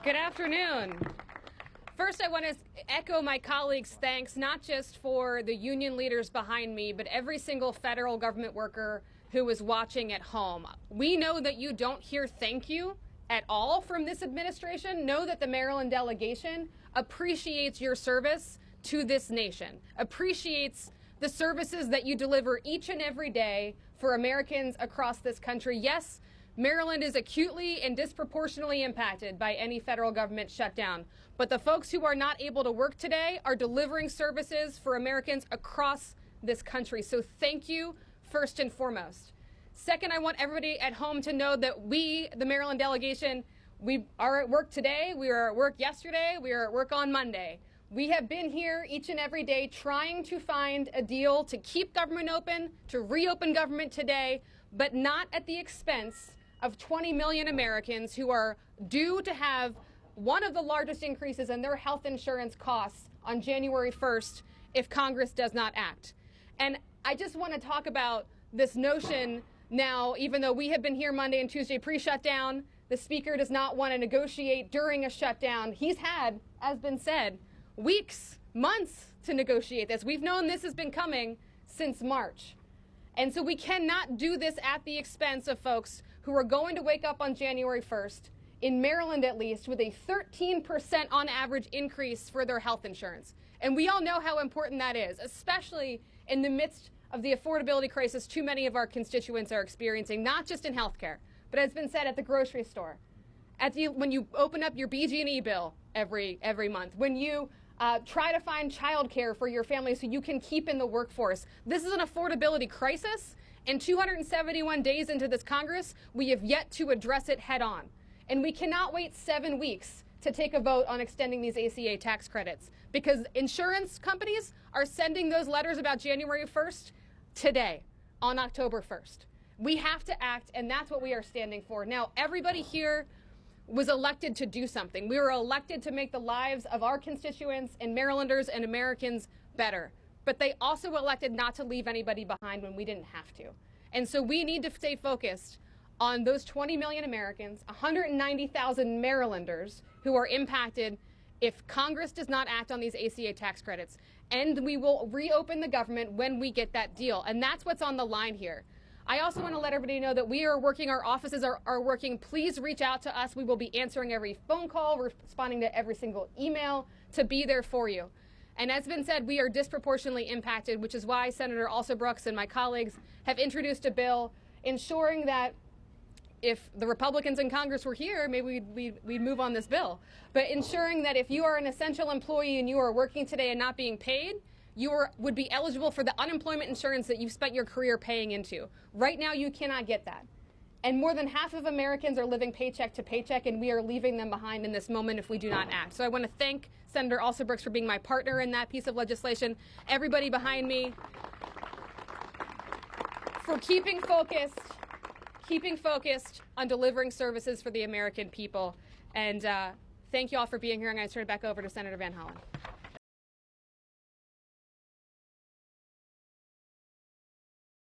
Good afternoon. First, I want to echo my colleagues' thanks, not just for the union leaders behind me, but every single federal government worker who is watching at home. We know that you don't hear thank you at all from this administration. Know that the Maryland delegation appreciates your service to this nation, appreciates the services that you deliver each and every day for Americans across this country. Yes, Maryland is acutely and disproportionately impacted by any federal government shutdown, but the folks who are not able to work today are delivering services for Americans across this country. So thank you, first and foremost. Second, I want everybody at home to know that we, the Maryland delegation, we are at work today, we were at work yesterday, we are at work on Monday. We have been here each and every day trying to find a deal to keep government open, to reopen government today, but not at the expense of 20 million Americans who are due to have one of the largest increases in their health insurance costs on January 1st if Congress does not act. And I just want to talk about this notion now, even though we have been here Monday and Tuesday pre-shutdown, the Speaker does not want to negotiate during a shutdown. He's had, as been said, weeks, months to negotiate this. We've known this has been coming since March. And so we cannot do this at the expense of folks who are going to wake up on January 1st, in Maryland at least, with a 13% on average increase for their health insurance. And we all know how important that is, especially in the midst of the affordability crisis too many of our constituents are experiencing, not just in healthcare, but as has been said, at the grocery store, when you open up your BG&E bill every month, when you try to find childcare for your family so you can keep in the workforce. This is an affordability crisis, and 271 days into this Congress, we have yet to address it head on. And we cannot wait 7 weeks to take a vote on extending these ACA tax credits, because insurance companies are sending those letters about January 1st today, on October 1st. We have to act, and that's what we are standing for. Now, everybody here was elected to do something. We were elected to make the lives of our constituents and Marylanders and Americans better. But they also elected not to leave anybody behind when we didn't have to. And so we need to stay focused on those 20 million Americans, 190,000 Marylanders who are impacted if Congress does not act on these ACA tax credits. And we will reopen the government when we get that deal. And that's what's on the line here. I also want to let everybody know that we are working, our offices are working. Please reach out to us. We will be answering every phone call, responding to every single email to be there for you. And as been said, we are disproportionately impacted, which is why Senator Alsobrooks and my colleagues have introduced a bill ensuring that if the Republicans in Congress were here, maybe we'd move on this bill. But ensuring that if you are an essential employee and you are working today and not being paid, you would be eligible for the unemployment insurance that you've spent your career paying into. Right now, you cannot get that. And more than half of Americans are living paycheck to paycheck, and we are leaving them behind in this moment if we do not act. So I want to thank Senator Alsobrooks for being my partner in that piece of legislation, everybody behind me for keeping focused on delivering services for the American people. And thank you all for being here. I'm going to turn it back over to Senator Van Hollen.